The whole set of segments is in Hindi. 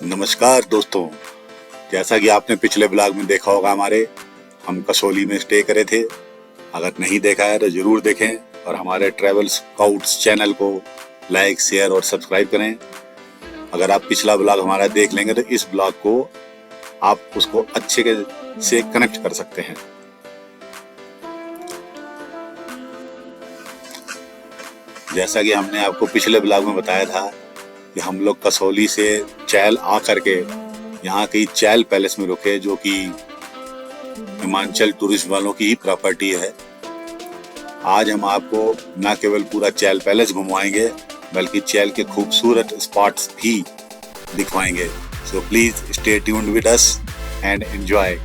नमस्कार दोस्तों, जैसा कि आपने पिछले ब्लॉग में देखा होगा हम कसौली में स्टे करे थे। अगर नहीं देखा है तो जरूर देखें और हमारे ट्रैवल स्काउट्स चैनल को लाइक, शेयर और सब्सक्राइब करें। अगर आप पिछला ब्लॉग हमारा देख लेंगे तो इस ब्लॉग को आप उसको अच्छे से कनेक्ट कर सकते हैं। जैसा कि हमने आपको पिछले ब्लॉग में बताया था कि हम लोग कसौली से चैल आ करके यहाँ की चैल पैलेस में रुके, जो कि हिमाचल टूरिस्ट वालों की ही प्रॉपर्टी है। आज हम आपको न केवल पूरा चैल पैलेस घुमाएंगे बल्कि चैल के खूबसूरत स्पॉट्स भी दिखवाएंगे। So please stay tuned with us and enjoy.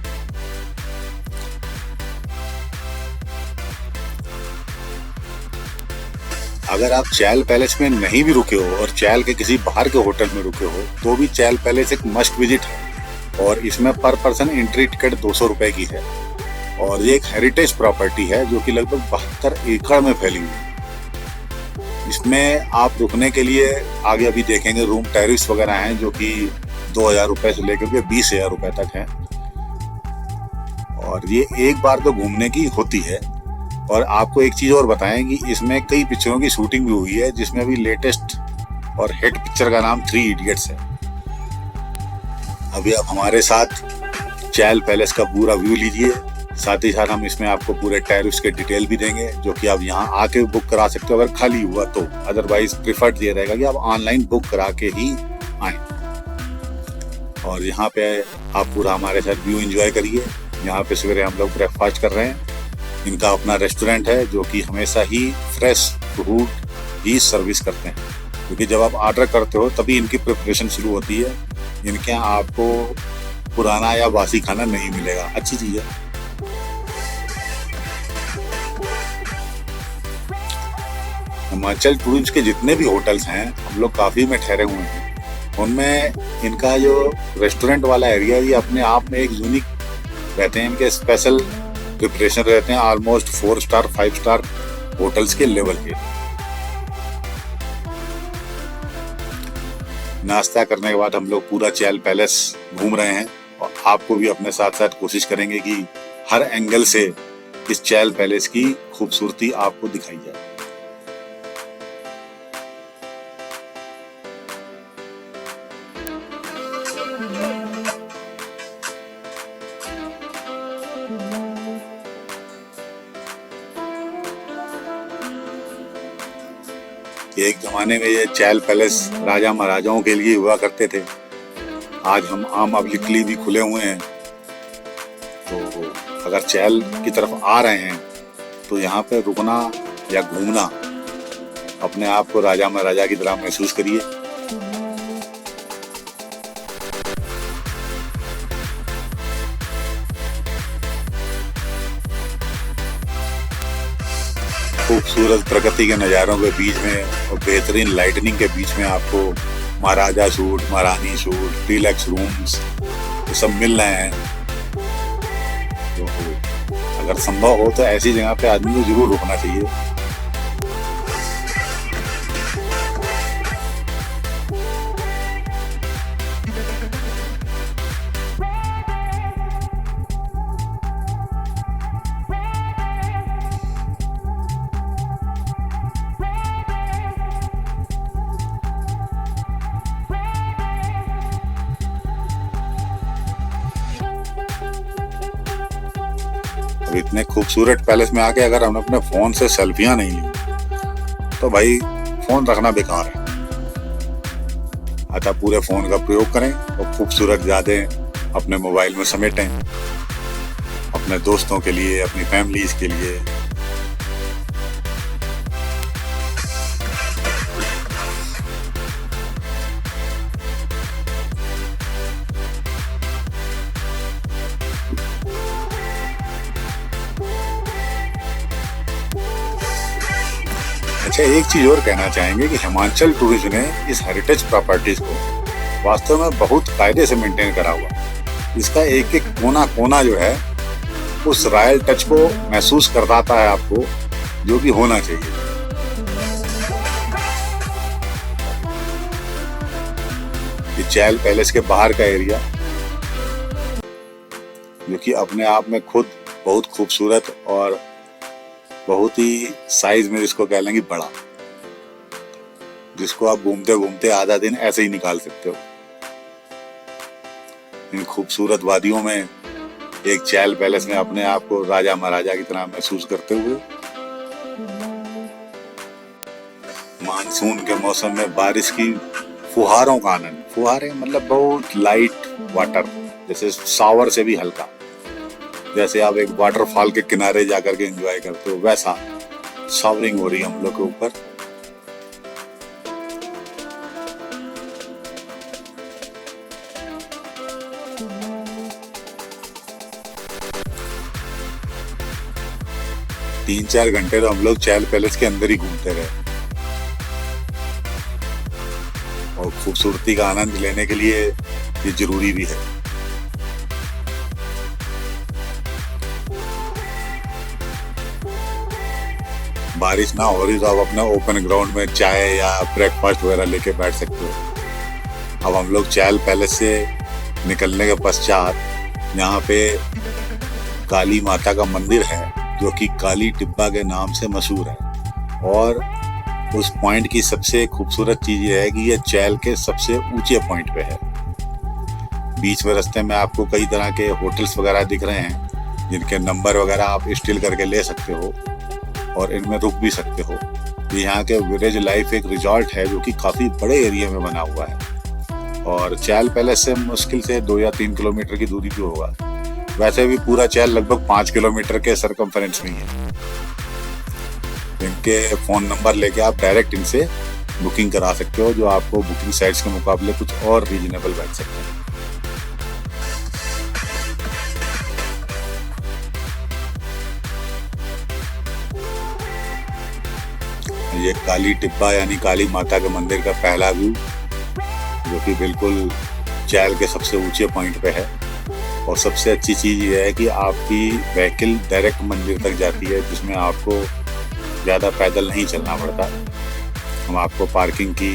अगर आप चैल पैलेस में नहीं भी रुके हो और चैल के किसी बाहर के होटल में रुके हो तो भी चैल पैलेस एक मस्ट विजिट है और इसमें पर पर्सन एंट्री टिकट 200 रुपए की है। और ये एक हेरिटेज प्रॉपर्टी है जो कि लगभग 72 एकड़ में फैली हुई है। इसमें आप रुकने के लिए आगे अभी देखेंगे रूम टेरिस वगैरह हैं जो कि 2000 रुपए से लेकर के 20,000 रुपए तक है। और ये एक बार तो घूमने की होती है। और आपको एक चीज और बताएं कि इसमें कई पिक्चरों की शूटिंग भी हुई है, जिसमें अभी लेटेस्ट और हिट पिक्चर का नाम 3 इडियट्स है। अभी आप हमारे साथ चैल पैलेस का पूरा व्यू लीजिए, साथ ही साथ हम इसमें आपको पूरे टेरिस के डिटेल भी देंगे जो कि आप यहाँ आके बुक करा सकते हो अगर खाली हुआ तो। अदरवाइज प्रिफर्ड ये रहेगा कि आप ऑनलाइन बुक करा के ही आए। और यहाँ पे आप पूरा हमारे साथ व्यू एंजॉय करिए। यहाँ पे सवेरे हम लोग ब्रेकफास्ट कर रहे हैं। इनका अपना रेस्टोरेंट है जो कि हमेशा ही फ्रेश फूड ही सर्विस करते हैं, क्योंकि जब आप ऑर्डर करते हो तभी इनकी प्रिपरेशन शुरू होती है। इनके यहाँ आपको पुराना या बासी खाना नहीं मिलेगा, अच्छी चीज है। हिमाचल टूरिस्ट के जितने भी होटल्स हैं हम लोग काफी में ठहरे हुए हैं, उनमें इनका जो रेस्टोरेंट वाला एरिया ये अपने आप में एक यूनिक रहते हैं। इनके स्पेशल प्रिपरेशन रहते हैं, ऑलमोस्ट 4 स्टार 5 स्टार होटल्स के लेवल के। नाश्ता करने के बाद हम लोग पूरा चैल पैलेस घूम रहे हैं और आपको भी अपने साथ साथ कोशिश करेंगे कि हर एंगल से इस चैल पैलेस की खूबसूरती आपको दिखाई जाए। एक जमाने में ये चैल पैलेस राजा महाराजाओं के लिए हुआ करते थे। आज हम आम पब्लिकली भी खुले हुए हैं, तो अगर चैल की तरफ आ रहे हैं तो यहाँ पे रुकना या घूमना अपने आप को राजा महाराजा की तरह महसूस करिए। खूबसूरत प्रकृति के नज़ारों के बीच में और बेहतरीन लाइटनिंग के बीच में आपको महाराजा सूट, महारानी सूट, डीलक्स रूम्स ये सब मिल रहे हैं। तो अगर संभव हो तो ऐसी जगह पे आदमी को जरूर रुकना चाहिए। इतने खूबसूरत पैलेस में आके अगर हम अपने फोन से सेल्फियां नहीं ली तो भाई फोन रखना बेकार है। अतः पूरे फोन का प्रयोग करें और खूबसूरत यादें अपने मोबाइल में समेटें, अपने दोस्तों के लिए, अपनी फैमिलीज के लिए। अच्छा, एक चीज और कहना चाहेंगे कि हिमाचल टूरिज्म ने इस हेरिटेज प्रॉपर्टीज को वास्तव में बहुत कायदे से मेंटेन करा हुआ। इसका एक एक कोना कोना जो है उस रॉयल टच को महसूस करवाता है आपको, जो कि होना चाहिए। ये चैल पैलेस के बाहर का एरिया, जो कि अपने आप में खुद बहुत खूबसूरत और बहुत ही साइज में जिसको कह लेंगे बड़ा, जिसको आप घूमते घूमते आधा दिन ऐसे ही निकाल सकते हो। इन खूबसूरत वादियों में एक चैल पैलेस में अपने आप को राजा महाराजा की तरह महसूस करते हुए मानसून के मौसम में बारिश की फुहारों का आनंद, फुहारे मतलब बहुत लाइट वाटर, जैसे शावर से भी हल्का, जैसे आप एक वाटरफॉल के किनारे जाकर के एंजॉय करते हो, वैसा शावरिंग हो रही है हम लोग के ऊपर। तीन चार घंटे तो हम लोग चैल पैलेस के अंदर ही घूमते रहे और खूबसूरती का आनंद लेने के लिए ये जरूरी भी है। बारिश ना हो रही तो आप अपना ओपन ग्राउंड में चाय या ब्रेकफास्ट वगैरह लेके बैठ सकते हो। अब हम लोग चैल पैलेस से निकलने के पश्चात यहाँ पे काली माता का मंदिर है, जो कि काली टिब्बा के नाम से मशहूर है। और उस पॉइंट की सबसे खूबसूरत चीज ये है कि ये चैल के सबसे ऊंचे पॉइंट पे है। बीच में रास्ते में आपको कई तरह के होटल्स वगैरह दिख रहे हैं, जिनके नंबर वगैरह आप स्टिल करके ले सकते हो और इनमें रुक भी सकते हो। यहाँ के विलेज लाइफ एक रिजॉर्ट है, जो कि काफी बड़े एरिया में बना हुआ है और चैल पैलेस से मुश्किल से 2 या 3 किलोमीटर की दूरी पे होगा। वैसे भी पूरा चैल लगभग 5 किलोमीटर के सरकमफेरेंस में ही है। इनके फोन नंबर लेके आप डायरेक्ट इनसे बुकिंग करा सकते हो, जो आपको बुकिंग साइट्स के मुकाबले कुछ और रीजनेबल बैठ सकते हैं। ये काली टिब्बा यानी काली माता के मंदिर का पहला व्यू, जो कि बिल्कुल चैल के सबसे ऊंचे पॉइंट पे है। और सबसे अच्छी चीज ये है कि आपकी व्हीकल डायरेक्ट मंदिर तक जाती है, जिसमें आपको ज्यादा पैदल नहीं चलना पड़ता। हम आपको पार्किंग की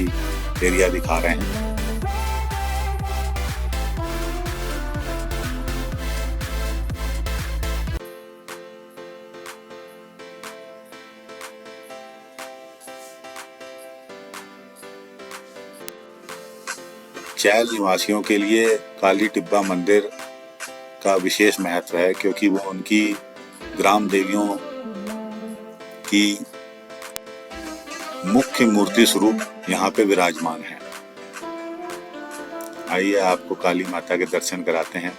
एरिया दिखा रहे हैं। चैल निवासियों के लिए काली टिब्बा मंदिर का विशेष महत्व है, क्योंकि वो उनकी ग्राम देवियों की मुख्य मूर्ति स्वरूप यहाँ पे विराजमान है। आइए आपको काली माता के दर्शन कराते हैं।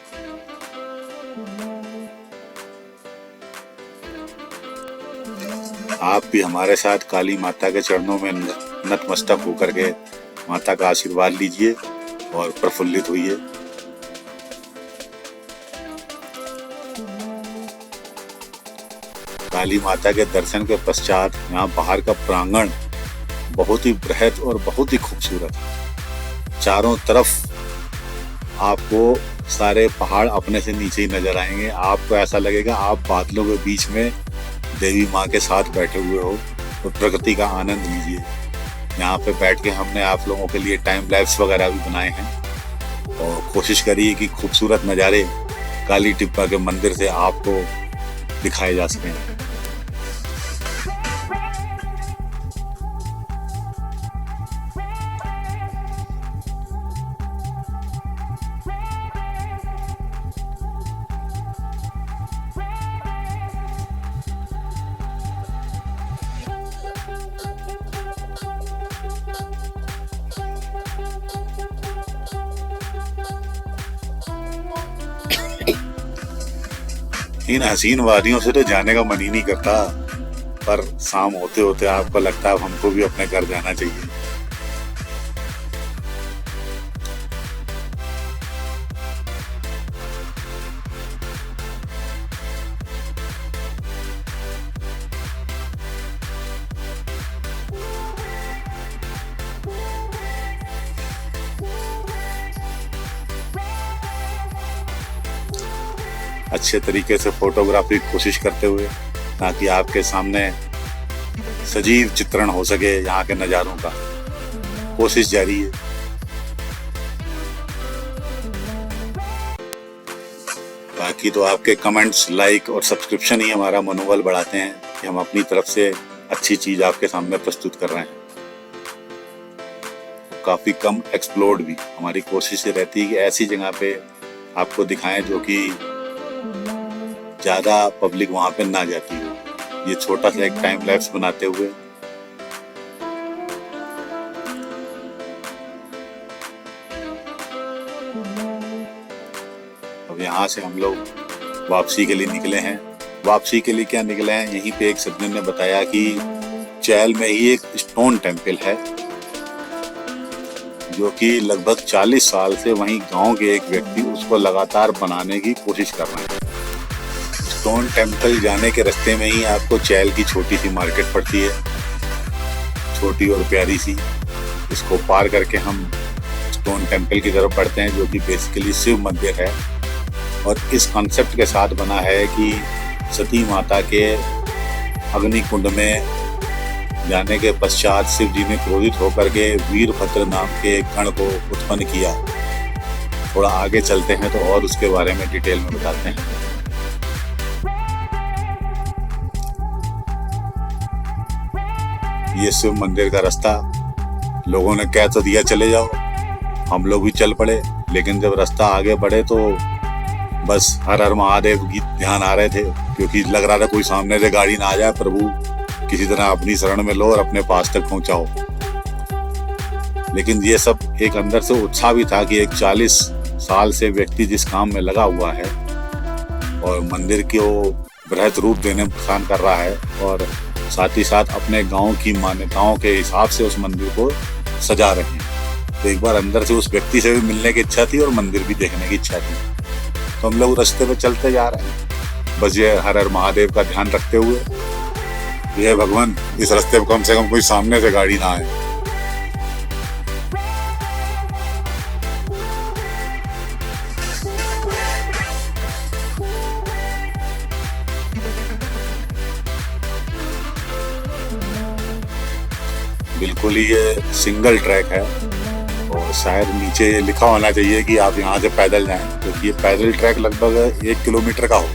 आप भी हमारे साथ काली माता के चरणों में नतमस्तक होकर के माता का आशीर्वाद लीजिए और प्रफुल्लित होइए। काली माता के दर्शन के पश्चात यहाँ बाहर का प्रांगण बहुत ही बृहद और बहुत ही खूबसूरत है। चारों तरफ आपको सारे पहाड़ अपने से नीचे ही नजर आएंगे। आपको ऐसा लगेगा आप बादलों के बीच में देवी माँ के साथ बैठे हुए हो। तो प्रकृति का आनंद लीजिए। यहाँ पे बैठ के हमने आप लोगों के लिए टाइम लैप्स वगैरह भी बनाए हैं और कोशिश करिए कि खूबसूरत नज़ारे काली टिब्बा के मंदिर से आपको दिखाए जा सकें। इन हसीन वादियों से तो जाने का मन ही नहीं करता, पर शाम होते होते आपको लगता है हमको भी अपने घर जाना चाहिए। अच्छे तरीके से फोटोग्राफी की कोशिश करते हुए, ताकि आपके सामने सजीव चित्रण हो सके यहाँ के नज़ारों का। कोशिश जारी है। बाकी तो आपके कमेंट्स, लाइक और सब्सक्रिप्शन ही हमारा मनोबल बढ़ाते हैं कि हम अपनी तरफ से अच्छी चीज आपके सामने प्रस्तुत कर रहे हैं। काफी कम एक्सप्लोर्ड भी हमारी कोशिश ये रहती है कि ऐसी जगह पे आपको दिखाएं जो कि ज्यादा पब्लिक वहां पे ना जाती हो। ये छोटा सा एक टाइम लैप्स बनाते हुए अब यहाँ से हम लोग वापसी के लिए निकले हैं। वापसी के लिए क्या निकले हैं, यहीं पे एक सज्जन ने बताया कि चैल में ही एक स्टोन टेम्पल है जो कि लगभग 40 साल से वहीं गांव के एक व्यक्ति उसको लगातार बनाने की कोशिश कर रहे हैं। स्टोन टेम्पल जाने के रास्ते में ही आपको चैल की छोटी सी मार्केट पड़ती है, छोटी और प्यारी सी। इसको पार करके हम स्टोन टेम्पल की तरफ बढ़ते हैं जो कि बेसिकली शिव मंदिर है और इस कॉन्सेप्ट के साथ बना है कि सती माता के अग्नि कुंड में जाने के पश्चात शिव जी ने क्रोधित होकर के वीरभद्र नाम के गण को उत्पन्न किया। थोड़ा आगे चलते हैं तो और उसके बारे में डिटेल में बताते हैं। ये शिव मंदिर का रास्ता लोगों ने कह तो दिया चले जाओ, हम लोग भी चल पड़े, लेकिन जब रास्ता आगे बढ़े तो बस हर हर महादेव गीत ध्यान आ रहे थे क्योंकि लग रहा था कोई सामने से गाड़ी ना आ जाए, प्रभु किसी तरह अपनी शरण में लो और अपने पास तक पहुंचाओ। लेकिन ये सब एक अंदर से उत्साह भी था कि एक 40 साल से व्यक्ति जिस काम में लगा हुआ है और मंदिर को बृहत रूप देने में काम कर रहा है और साथ ही साथ अपने गांव की मान्यताओं के हिसाब से उस मंदिर को सजा रहे हैं। तो एक बार अंदर से उस व्यक्ति से भी मिलने की इच्छा थी और मंदिर भी देखने की इच्छा थी। तो हम लोग रास्ते पे चलते जा रहे हैं, बस ये हर हर महादेव का ध्यान रखते हुए, ये भगवान इस रास्ते पे कम से कम कोई सामने से गाड़ी ना आए। बिल्कुल ही ये सिंगल ट्रैक है और शायद नीचे लिखा होना चाहिए कि आप यहाँ से पैदल जाएं, क्योंकि ये पैदल ट्रैक लगभग 1 किलोमीटर का हो।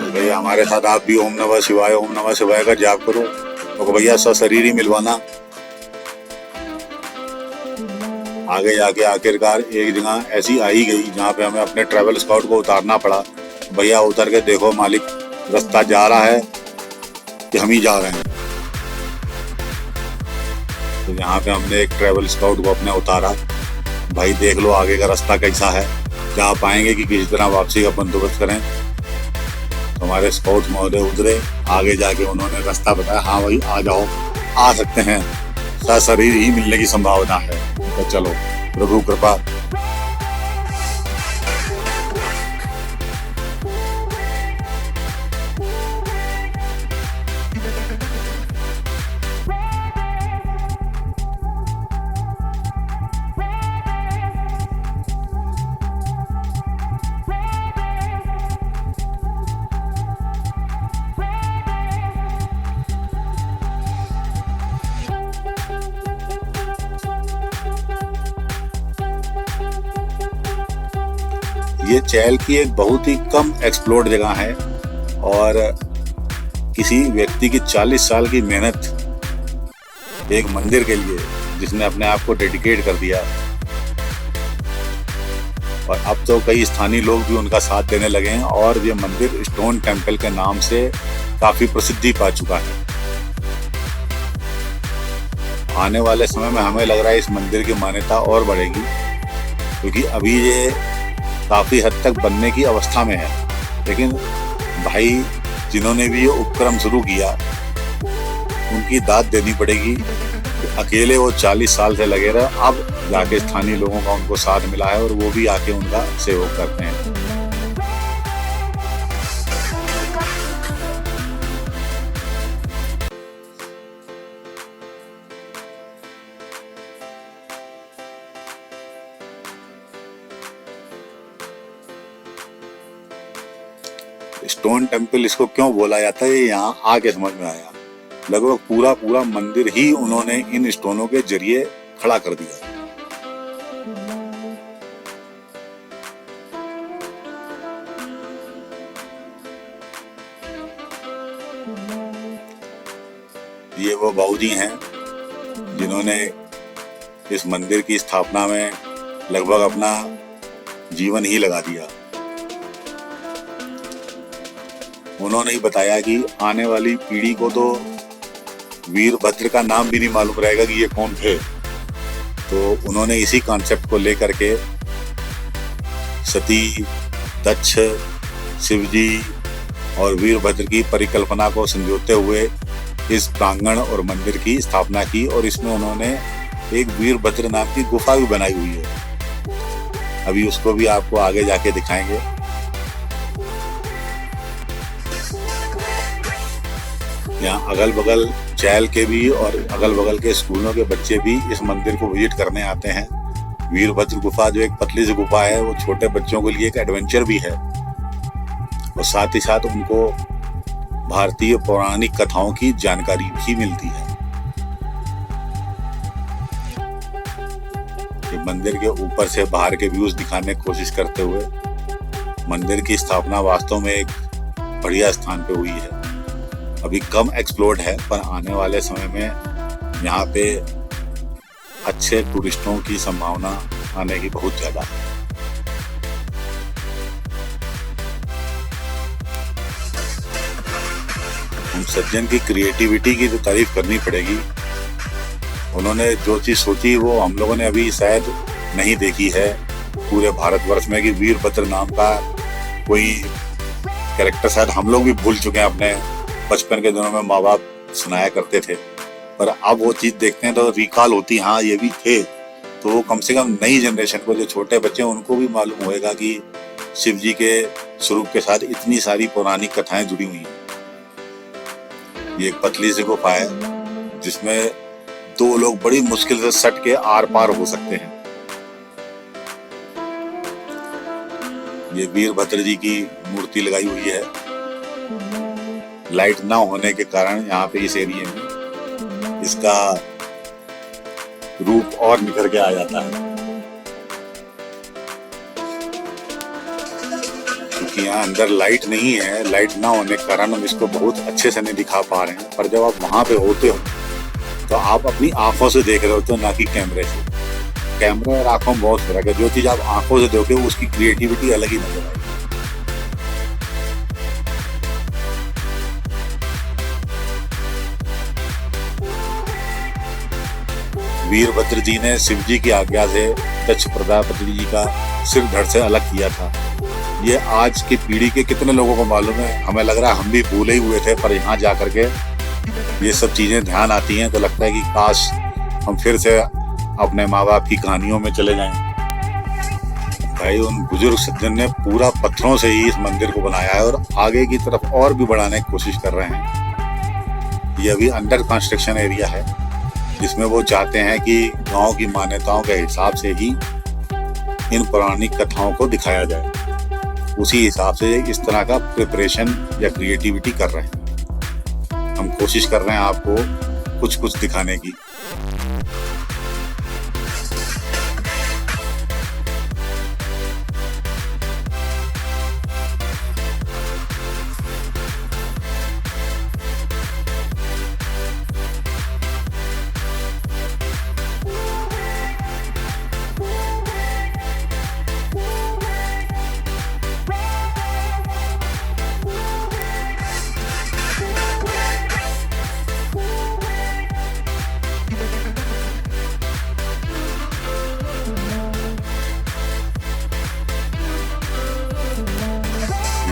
भैया हमारे साथ आप भी ओम नमः शिवाय का जाप करो, तो भैया सशरीर ही मिलवाना। आगे जाके आखिरकार एक जगह ऐसी आई गई जहाँ पे हमें अपने ट्रैवल स्काउट को उतारना पड़ा। भैया उतर के देखो मालिक रास्ता जा रहा है कि हम ही जा रहे हैं। तो यहाँ पे हमने एक ट्रैवल स्काउट को अपने उतारा, भाई देख लो आगे का रास्ता कैसा है, जहाँ पाएंगे कि किसी तरह वापसी का बंदोबस्त करें। तो हमारे स्काउट महोदय उतरे, आगे जाके उन्होंने रास्ता बताया, हाँ भाई आ जाओ, आ सकते हैं, सशरीर ही मिलने की संभावना है। तो चलो प्रभु कृपा। ये चैल की एक बहुत ही कम एक्सप्लोर्ड जगह है और किसी व्यक्ति की 40 साल की मेहनत एक मंदिर के लिए जिसने अपने आप को डेडिकेट कर दिया, और अब तो कई स्थानीय लोग भी उनका साथ देने लगे हैं और ये मंदिर स्टोन टेम्पल के नाम से काफी प्रसिद्धि पा चुका है। आने वाले समय में हमें लग रहा है इस मंदिर की मान्यता और बढ़ेगी, क्योंकि अभी ये काफी हद तक बनने की अवस्था में है। लेकिन भाई जिन्होंने भी ये उपक्रम शुरू किया उनकी दाद देनी पड़ेगी। अकेले वो 40 साल से लगे रहे, अब जाके स्थानीय लोगों का उनको साथ मिला है और वो भी आके उनका सहयोग करते हैं। स्टोन टेम्पल इसको क्यों बोला जाता है, ये यहाँ आके समझ में आया। लगभग पूरा पूरा मंदिर ही उन्होंने इन स्टोनों के जरिए खड़ा कर दिया। ये वो बाबूजी हैं जिन्होंने इस मंदिर की स्थापना में लगभग अपना जीवन ही लगा दिया। उन्होंने ही बताया कि आने वाली पीढ़ी को तो वीरभद्र का नाम भी नहीं मालूम रहेगा कि ये कौन थे। तो उन्होंने इसी कॉन्सेप्ट को लेकर के सती, दक्ष, शिवजी और वीरभद्र की परिकल्पना को संजोते हुए इस प्रांगण और मंदिर की स्थापना की, और इसमें उन्होंने एक वीरभद्र नाम की गुफा भी बनाई हुई है। अभी उसको भी आपको आगे जाके दिखाएंगे। यहाँ अगल बगल चैल के भी और अगल बगल के स्कूलों के बच्चे भी इस मंदिर को विजिट करने आते हैं। वीरभद्र गुफा जो एक पतली सी गुफा है, वो छोटे बच्चों के लिए एक एडवेंचर भी है, और साथ ही साथ उनको भारतीय पौराणिक कथाओं की जानकारी भी मिलती है। मंदिर के ऊपर से बाहर के व्यूज दिखाने की कोशिश करते हुए मंदिर की स्थापना वास्तव में एक बढ़िया स्थान पे हुई है। अभी कम एक्सप्लोर्ड है, पर आने वाले समय में यहाँ पे अच्छे टूरिस्टों की संभावना आने की बहुत ज्यादा है। हम सज्जन की क्रिएटिविटी की तो तारीफ करनी पड़ेगी। उन्होंने जो चीज सोची वो हम लोगों ने अभी शायद नहीं देखी है पूरे भारतवर्ष में, कि वीरभद्र नाम का कोई कैरेक्टर शायद हम लोग भी भूल चुके हैं। अपने बचपन के दिनों में माँ बाप सुनाया करते थे, पर अब वो चीज देखते हैं तो रिकॉल होती, हाँ ये भी थे। तो कम से कम नई जनरेशन को, जो छोटे बच्चे हैं, उनको भी मालूम होएगा कि शिव जी के स्वरूप के साथ इतनी सारी पौराणिक कथाएं जुड़ी हुई हैं। ये एक पतली सी गुफा है जिसमें दो लोग बड़ी मुश्किल से सट के आर पार हो सकते हैं। ये वीरभद्र जी की मूर्ति लगाई हुई है। लाइट ना होने के कारण यहाँ पे इस एरिया में इसका रूप और निखर के आ जाता है, क्योंकि यहाँ अंदर लाइट नहीं है। लाइट ना होने के कारण हम इसको बहुत अच्छे से नहीं दिखा पा रहे हैं, पर जब आप वहां पे होते हो तो आप अपनी आंखों से देख रहे होते हो, ना कि कैमरे से। कैमरे और आंखों में बहुत फर्क है। जो चीज आप आंखों से देखोगे उसकी क्रिएटिविटी अलग ही नजर आएगी। वीरभद्र जी ने शिव जी की आज्ञा से दक्ष प्रजापति जी का सिर धड़ से अलग किया था। ये आज की पीढ़ी के कितने लोगों को मालूम है? हमें लग रहा है हम भी भूले ही हुए थे, पर यहाँ जा करके ये सब चीजें ध्यान आती हैं तो लगता है कि काश हम फिर से अपने माँ बाप की कहानियों में चले जाएं। भाई उन बुजुर्ग सज्जन ने पूरा पत्थरों से ही इस मंदिर को बनाया है और आगे की तरफ और भी बढ़ाने की कोशिश कर रहे हैं। ये अभी अंडर कंस्ट्रक्शन एरिया है, जिसमें वो चाहते हैं कि गांव की मान्यताओं के हिसाब से ही इन पौराणिक कथाओं को दिखाया जाए। उसी हिसाब से इस तरह का प्रिपरेशन या क्रिएटिविटी कर रहे हैं। हम कोशिश कर रहे हैं आपको कुछ कुछ दिखाने की।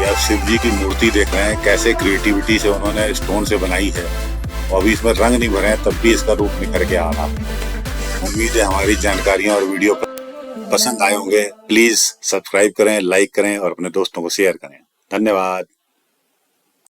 आप शिव जी की मूर्ति देख रहे हैं, कैसे क्रिएटिविटी से उन्होंने स्टोन से बनाई है, और अभी इसमें रंग नहीं भरे हैं तब भी इसका रूप निखर के आ रहा। उम्मीद है हमारी जानकारियां और वीडियो पसंद आए होंगे। प्लीज सब्सक्राइब करें, लाइक करें और अपने दोस्तों को शेयर करें। धन्यवाद।